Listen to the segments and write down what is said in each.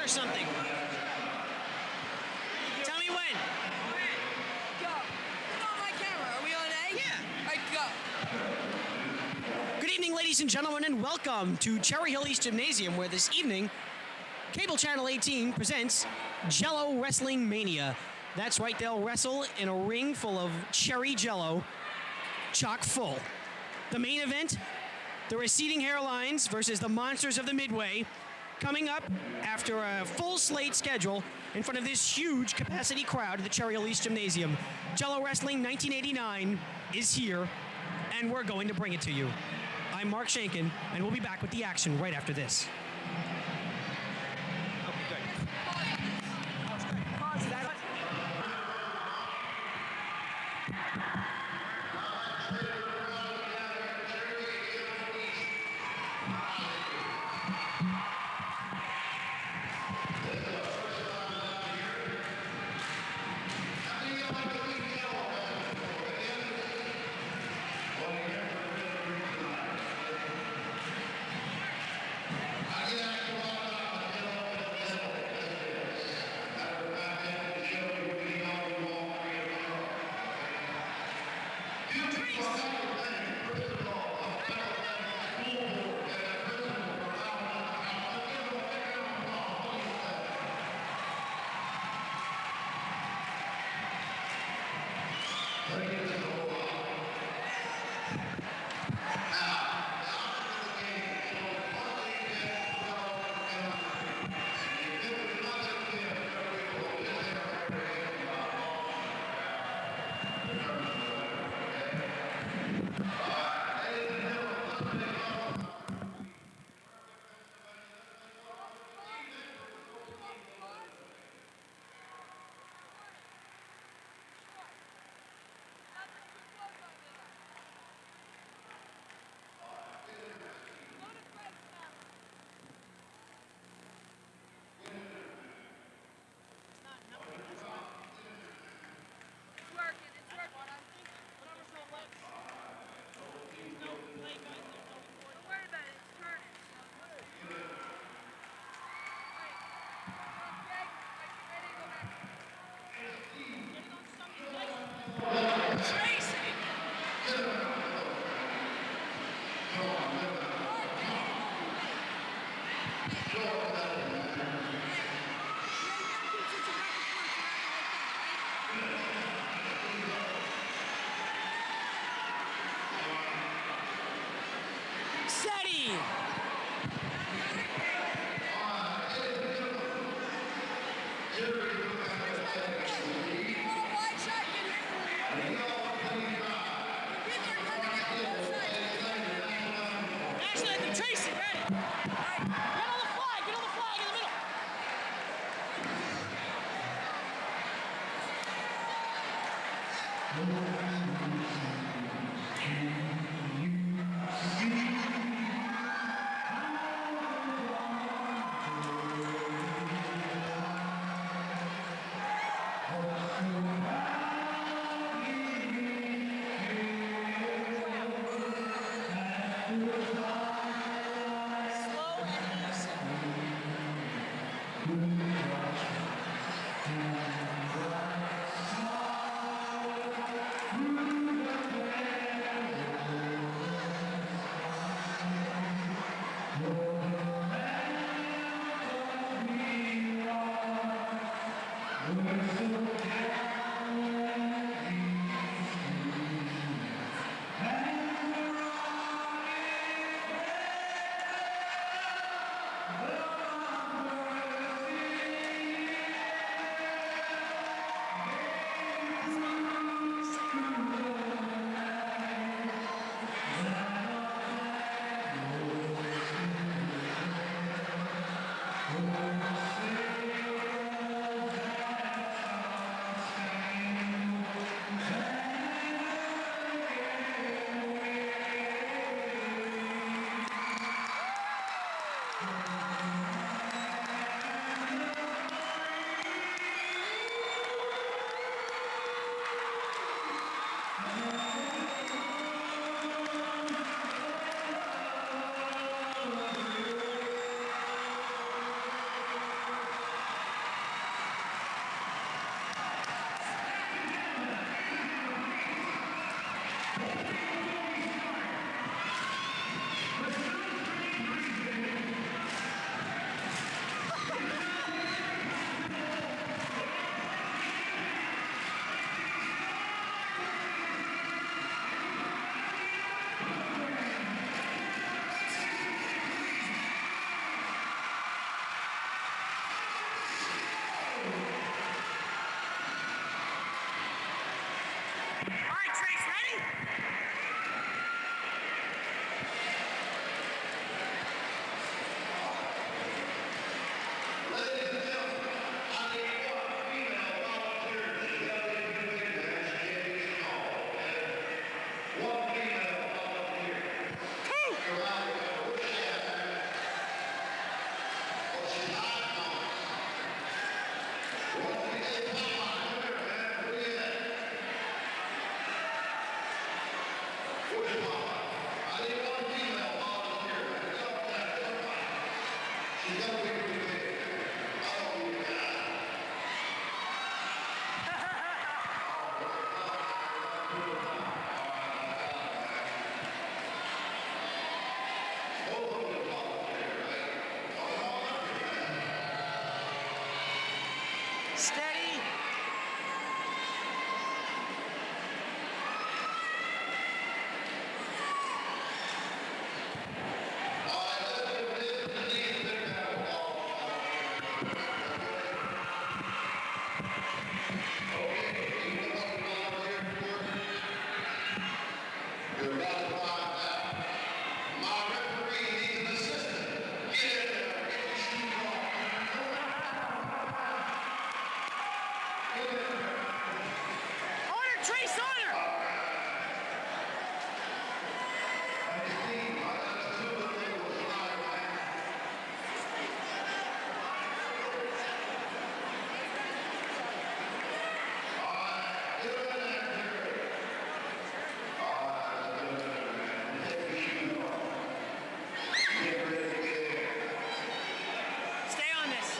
or something? Tell me when. Go. Turn on my camera. Are we on A? Yeah. All right, go. Good evening, ladies and gentlemen, and welcome to Cherry Hill East Gymnasium, where this evening, Cable Channel 18 presents Jello-Wrestling Mania. That's right, they'll wrestle in a ring full of cherry jello, chock full. The main event, the receding hairlines versus the monsters of the Midway, coming up after a full slate schedule in front of this huge capacity crowd at the Cherry Hill East Gymnasium. Jello-Wrestling 1989 is here, and we're going to bring it to you. I'm Mark Shankin, and we'll be back with the action right after this. Steady. Trace Honor! Stay on this.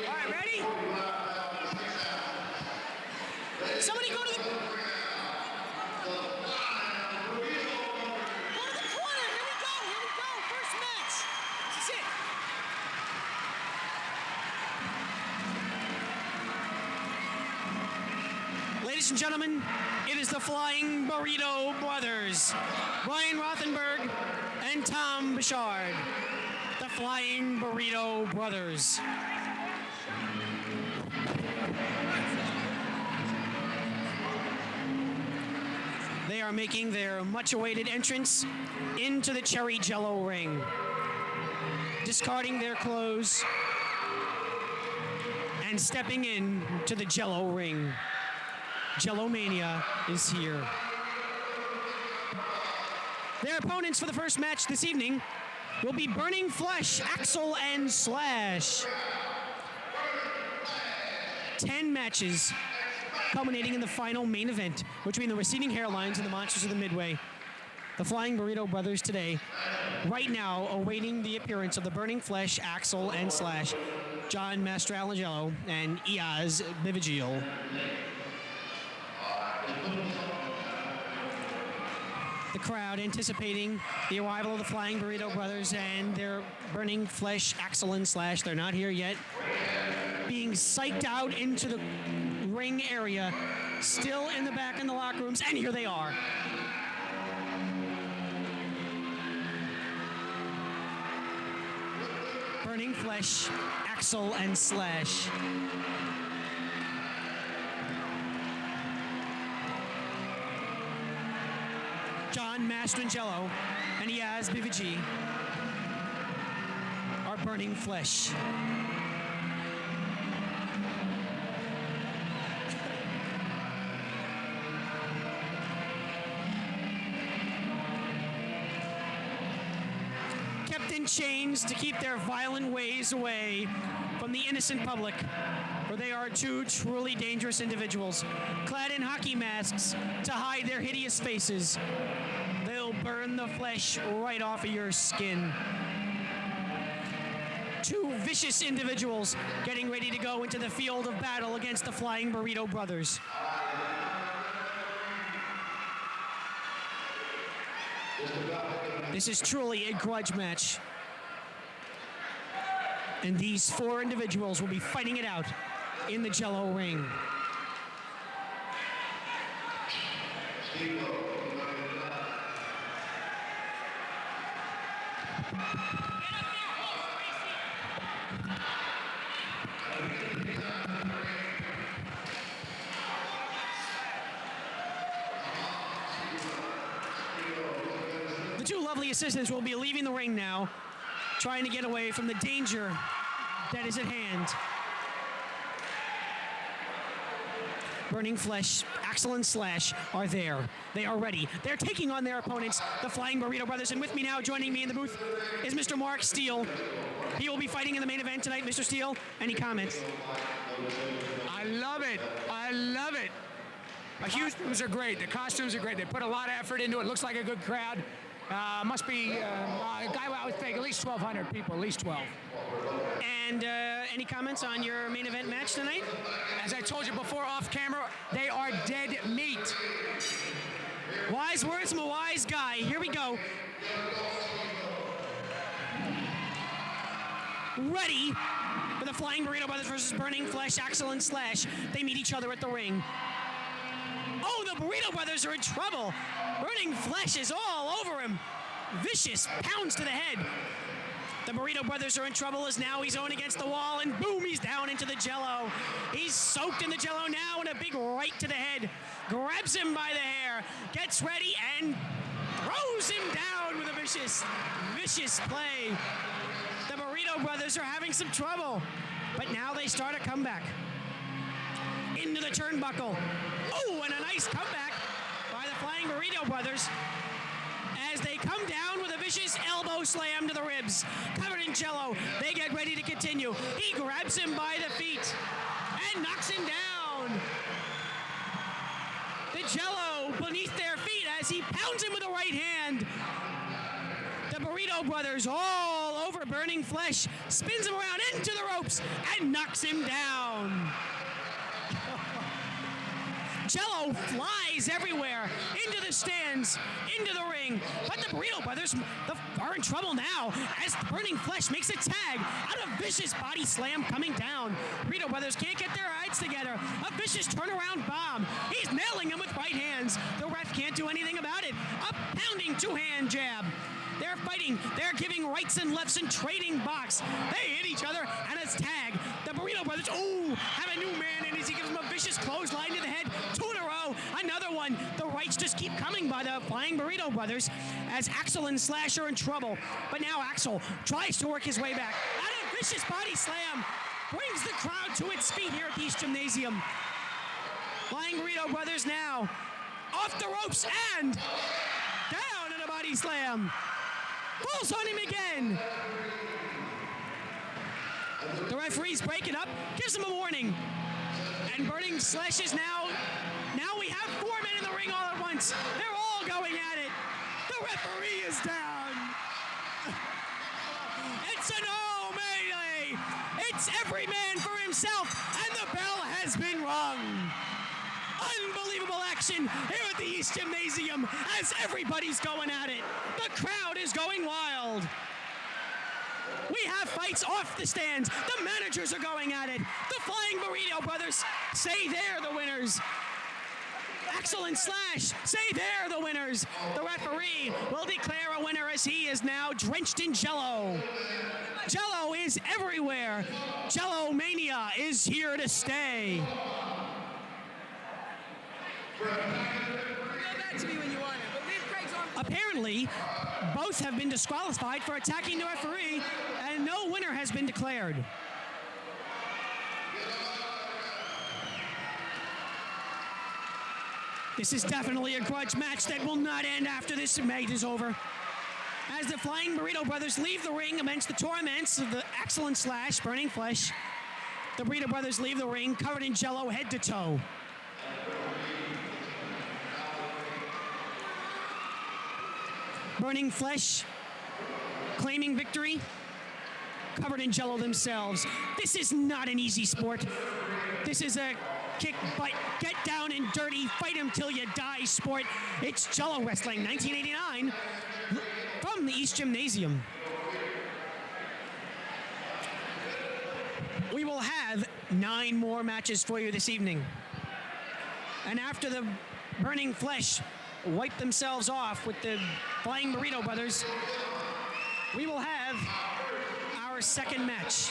All right, ready? Somebody go to the corner. Here we go. First match. This is it. Ladies and gentlemen, it is the Flying Burrito Brothers, Brian Rothenberg and Tom Bouchard. The Flying Burrito Brothers. They are making their much-awaited entrance into the Cherry Jello ring, discarding their clothes and stepping in to the Jello ring. Jello Mania is here. Their opponents for the first match this evening will be Burning Flesh, Axel and Slash. 10 matches culminating in the final main event between the Receding Hairlines and the Monsters of the Midway. The Flying Burrito Brothers today, right now, awaiting the appearance of the Burning Flesh, Axel and Slash, John Mastralagello and Iaz Bivigil. The crowd anticipating the arrival of the Flying Burrito Brothers and their Burning Flesh, Axel and Slash. They're not here yet. Being psyched out into the ring area, still in the back in the locker rooms, and here they are. Burning Flesh, Axel and Slash. John Mastrangelo and Iaz Bivigi are Burning Flesh. Kept in chains to keep their violent ways away from the innocent public, for they are two truly dangerous individuals, clad in hockey masks to hide their hideous faces. They'll burn the flesh right off of your skin. Two vicious individuals getting ready to go into the field of battle against the Flying Burrito Brothers. This is truly a grudge match. And these four individuals will be fighting it out in the Jello ring. The two lovely assistants will be leaving the ring now, trying to get away from the danger that is at hand. Burning Flesh, Axel and Slash are there. They are ready. They're taking on their opponents, the Flying Burrito Brothers. And with me now, joining me in the booth, is Mr. Mark Steele. He will be fighting in the main event tonight. Mr. Steele, any comments? I love it. I love it. The costumes are great. The costumes are great. They put a lot of effort into it. Looks like a good crowd. Must be a guy I would think at least 1,200 people, at least 12. And any comments on your main event match tonight? As I told you before off camera, they are dead meat. Wise words from a wise guy. Here we go. Ready for the Flying Burrito Brothers versus Burning Flesh, Axel and Slash. They meet each other at the ring. Oh, the Burrito Brothers are in trouble. Burning Flesh is all over him. Vicious pounds to the head. The Burrito Brothers are in trouble as now he's on against the wall, and boom, he's down into the Jello. He's soaked in the Jello now, and a big right to the head. Grabs him by the hair, gets ready, and throws him down with a vicious, vicious play. The Burrito Brothers are having some trouble, but now they start a comeback. Into the turnbuckle. Oh, and a nice comeback by the Flying Burrito Brothers as they come down with a vicious elbow slam to the ribs. Covered in Jello, they get ready to continue. He grabs him by the feet and knocks him down. The Jello beneath their feet as he pounds him with the right hand. The Burrito Brothers all over Burning Flesh, spins him around into the ropes and knocks him down. Jello flies everywhere, into the stands, into the ring, but the Burrito Brothers are in trouble now as Burning Flesh makes a tag out of vicious body slam coming down. Burrito Brothers can't get their heads together. A vicious turnaround bomb. He's nailing him with right hands. The ref can't do anything about it. A pounding two-hand jab. They're fighting. They're giving rights and lefts and trading box. They hit each other, and it's tag. The Burrito Brothers, have a new man in as he gives him a vicious clothesline to the head. Two in a row. Another one. The rights just keep coming by the Flying Burrito Brothers as Axel and Slash are in trouble. But now Axel tries to work his way back. And a vicious body slam brings the crowd to its feet here at the East Gymnasium. Flying Burrito Brothers now off the ropes and down in a body slam. Falls on him again. The referee's breaking up, gives him a warning. And Burning Flesh is now we have four men in the ring all at once. They're all going at it. The referee is down. It's an all melee. It's every man for himself, and the bell has been rung. Unbelievable action here at the East Gymnasium as everybody's going at it. The crowd is going wild. We have fights off the stands. The managers are going at it. The Flying Burrito Brothers say they're the winners. Axel and Slash say they're the winners. The referee will declare a winner as he is now drenched in Jello. Jello is everywhere. Jello Mania is here to stay. Go back to me when you want it, but leave Craig's arm. Apparently, both have been disqualified for attacking the referee, and no winner has been declared. This is definitely a grudge match that will not end after this match is over. As the Flying Burrito Brothers leave the ring amidst the torments of the Axel and Slash, Burning Flesh, the Burrito Brothers leave the ring covered in Jello head to toe. Burning Flesh claiming victory, covered in Jello themselves. This is not an easy sport. This is a kick, butt, get down and dirty, fight him till you die sport. It's Jello-Wrestling 1989 from the East Gymnasium. We will have 9 more matches for you this evening. And after the Burning Flesh wipe themselves off with the Flying Burrito Brothers, we will have our second match.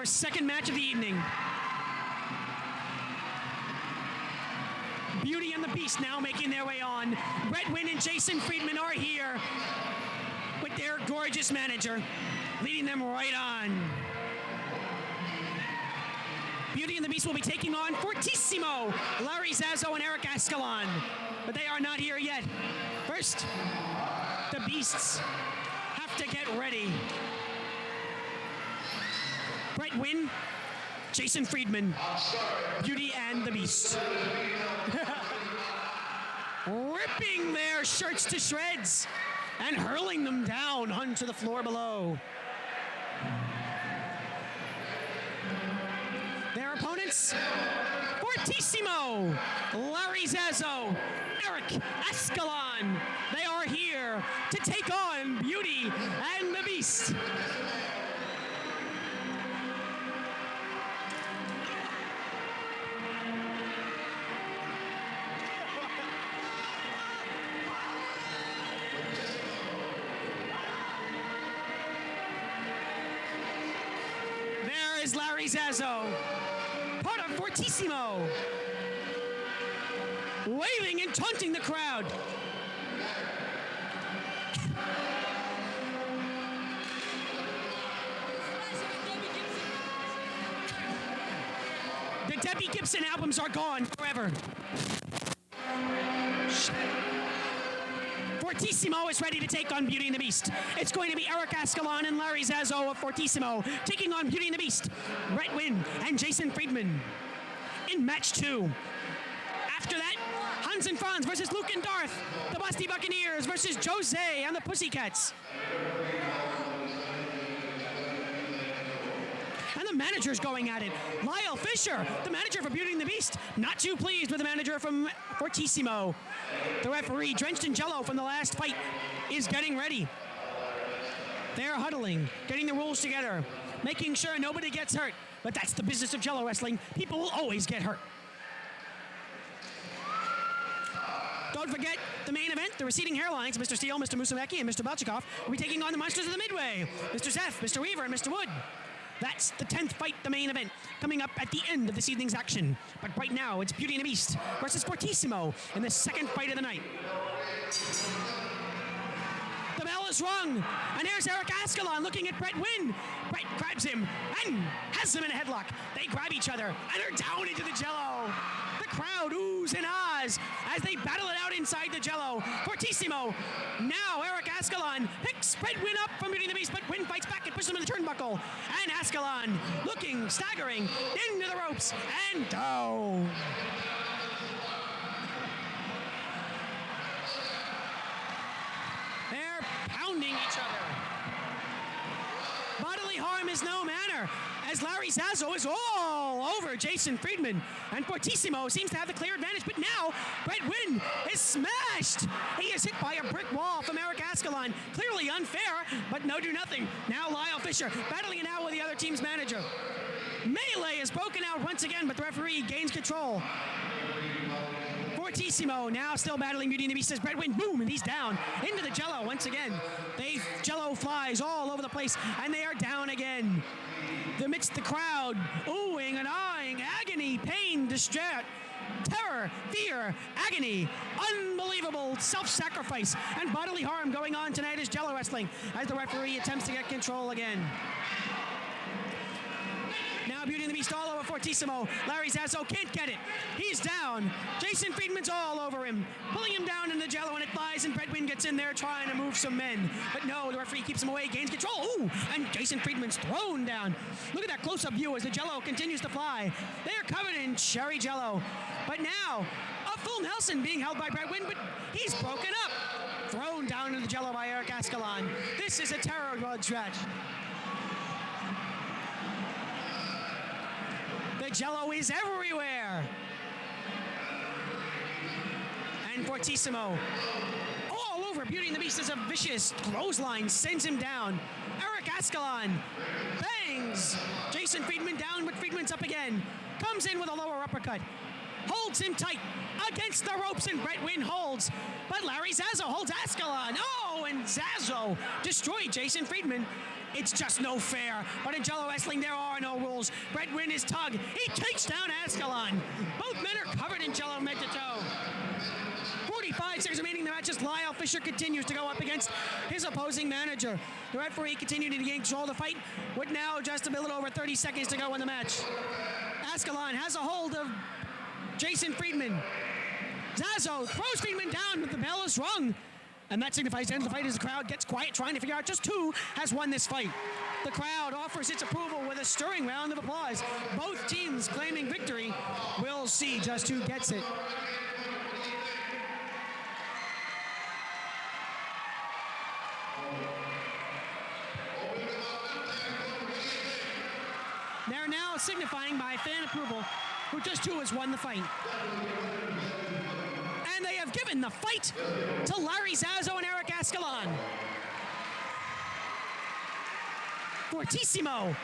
our second match of the evening. Beauty and the Beast now making their way on. Brett Wynn and Jason Friedman are here with their gorgeous manager, leading them right on. Beauty and the Beast will be taking on Fortissimo, Larry Zazzo, and Eric Ascalon. But they are not here yet. First, the Beasts have to get ready. Brett Wynn, Jason Friedman, Beauty and the Beast. Ripping their shirts to shreds and hurling them down onto the floor below. Their opponents, Fortissimo, Larry Zazzo, Eric Ascalon. They are here to take on Beauty and the Beast. There is Larry Zazzo, part of Fortissimo, waving and taunting the crowd. The Debbie Gibson albums are gone forever. Fortissimo is ready to take on Beauty and the Beast. It's going to be Eric Ascalon and Larry Zazzo of Fortissimo taking on Beauty and the Beast, Brett Wynn and Jason Friedman in match 2. After that, Hans and Franz versus Luke and Darth, the Busty Buccaneers versus Jose and the Pussycats. And the manager's going at it. Lyle Fisher, the manager for Beauty and the Beast, not too pleased with the manager from Fortissimo. The referee, drenched in Jello from the last fight, is getting ready. They're huddling, getting the rules together, making sure nobody gets hurt. But that's the business of Jello-Wrestling. People will always get hurt. Don't forget the main event, the receding hairlines, Mr. Steele, Mr. Musumeci, and Mr. Belchikov will be taking on the Monsters of the Midway, Mr. Zeph, Mr. Weaver, and Mr. Wood. That's the 10th fight, the main event, coming up at the end of this evening's action. But right now, it's Beauty and the Beast versus Fortissimo in the second fight of the night. The bell is rung, and here's Eric Ascalon looking at Brett Wynn. Brett grabs him and has him in a headlock. They grab each other, and they're down into the Jello. The crowd oohs and ahs as they battle it out inside the Jello. Fortissimo, now Eric Ascalon picks Brett Wynn up from Beauty and the Beast, but Wynn fights back and pushes him in the turnbuckle. And Ascalon looking, staggering, into the ropes, and down. They're pounding each other. Bodily harm is no manner, as Larry Zazzo is all over Jason Friedman. And Fortissimo seems to have the clear advantage, but now Brett Wynn is smashed. He is hit by a brick wall from Eric Ascalon. Clearly unfair, but no do nothing. Now Lyle Fisher battling it out with the other team's manager. Melee is broken out once again, but the referee gains control. Fortissimo now still battling Beauty and the Beast as Brett Wynn, boom, and he's down into the Jello once again. Jello flies all over the place, and they are down again. Amidst the crowd, oohing and ahhing, agony, pain, distress, terror, fear, agony, unbelievable self-sacrifice, and bodily harm going on tonight is Jello-Wrestling as the referee attempts to get control again. Now Beauty and the Beast all over Fortissimo. Larry Zazzo can't get it. He's down. Jason Friedman's all over him, pulling him down in the Jello, and it flies, and Brett Wynn gets in there trying to move some men. But no, the referee keeps him away, gains control. Ooh, and Jason Friedman's thrown down. Look at that close-up view as the Jello continues to fly. They are covered in cherry Jello. But now, a full Nelson being held by Brett Wynn, but he's broken up. Thrown down into the Jello by Eric Ascalon. This is a terror blood stretch. The Jello is everywhere. And Fortissimo all over Beauty and the Beast as a vicious clothesline sends him down. Eric Ascalon bangs Jason Friedman down, but Friedman's up again. Comes in with a lower uppercut. holds him tight against the ropes, and Brett Wynn holds. But Larry Zazzo holds Ascalon. Oh, and Zazzo destroyed Jason Friedman. It's just no fair. But in Jello-Wrestling, there are no rules. Brett Wynn is tugged. He takes down Ascalon. Both men are covered in Jello head to toe. 45 seconds remaining in the match as Lyle Fisher continues to go up against his opposing manager. The referee continued to gain control of the fight with now just a little over 30 seconds to go in the match. Ascalon has a hold of Jason Friedman. Zazzo throws Friedman down, but the bell is rung. And that signifies the end of the fight as the crowd gets quiet, trying to figure out just who has won this fight. The crowd offers its approval with a stirring round of applause. Both teams claiming victory. We'll see just who gets it. They're now signifying by fan approval who just who has won the fight. And they have given the fight to Larry Zazzo and Eric Ascalon. Fortissimo.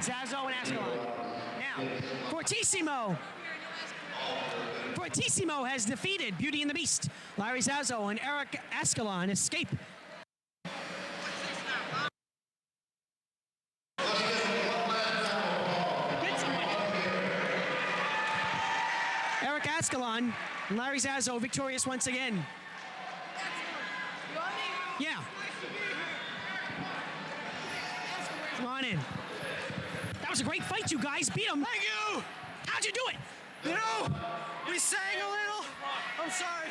Zazzo and Ascalon. Now, Fortissimo has defeated Beauty and the Beast. Larry Zazzo and Eric Ascalon escape. Eric Ascalon and Larry Zazzo victorious once again. Yeah. Come on in. That was a great fight, you guys. Beat him. Thank you. How'd you do it? You know, we sang a little. I'm sorry.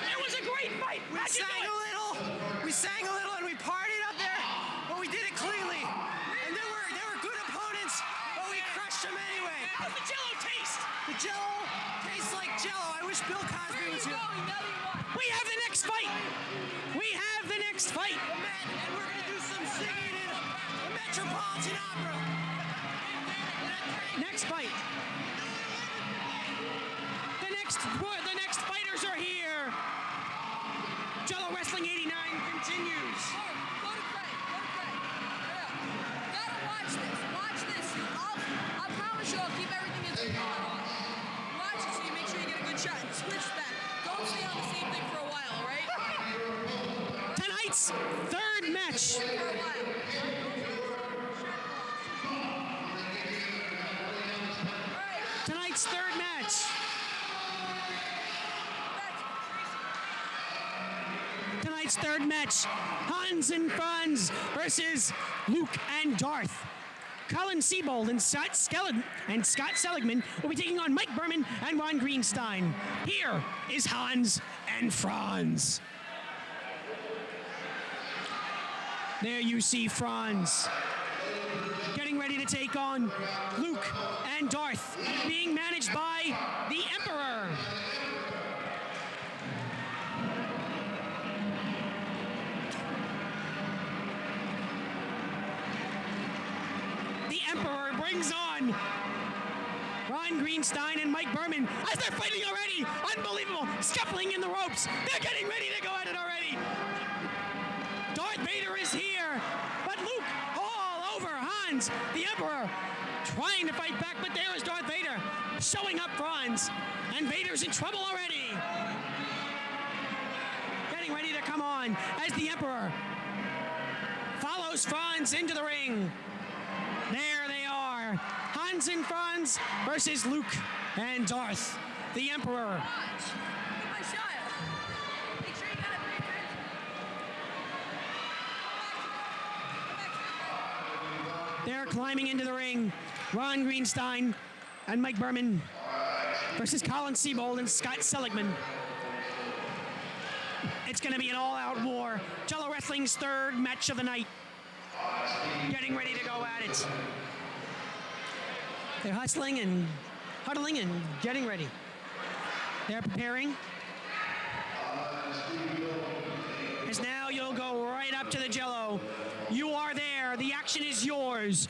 It was a great fight. We sang a little and we partied up there, but we did it cleanly. And they were good opponents, but we crushed them anyway. How's the Jello taste? The Jello tastes like Jello. I wish Bill Cosby was here. We have the next fight. We have the next fight. And we're gonna do some singing in the Metropolitan Opera. Next fight. The next fighters are here. Jello-Wrestling 89 continues. Go to Craig. Gotta watch this. Watch this. I promise you I'll keep everything in on. Watch it so you make sure you get a good shot and switch back. Don't stay on the same thing for a while, all right? Tonight's third match. For a while. Tonight's third match. Tonight's third match. Hans and Franz versus Luke and Darth. Colin Siebold and Scott Seligman will be taking on Mike Berman and Ron Greenstein. Here is Hans and Franz. There you see Franz getting ready to take on Luke and Darth, being managed by the Emperor. The Emperor brings on Ron Greenstein and Mike Berman as they're fighting already. Unbelievable. Scuffling in the ropes. They're getting ready to go at it already. Darth Vader is here, but Luke all over Hans, the Emperor, trying to fight back, but there is Darth Vader showing up Franz, and Vader's in trouble already. Getting ready to come on as the Emperor follows Franz into the ring. There they are. Hans and Franz versus Luke and Darth, the Emperor. Watch. Get my shot. Make sure you gotta pay attention. They're climbing into the ring. Ron Greenstein and Mike Berman versus Colin Siebold and Scott Seligman. It's going to be an all-out war. Jello-Wrestling's third match of the night. Getting ready to go at it. They're hustling and huddling and getting ready. They're preparing. As now you'll go right up to the Jello. You are there. The action is yours.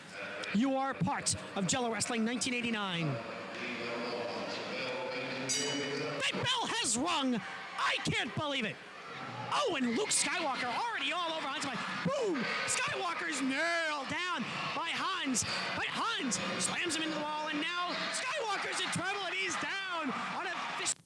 You are part of Jello-Wrestling 1989. That bell has rung. I can't believe it. Oh, and Luke Skywalker already all over Hans. Boom! Skywalker's nailed down by Hans. But Hans slams him into the wall, and now Skywalker's in trouble, and he's down on a fish.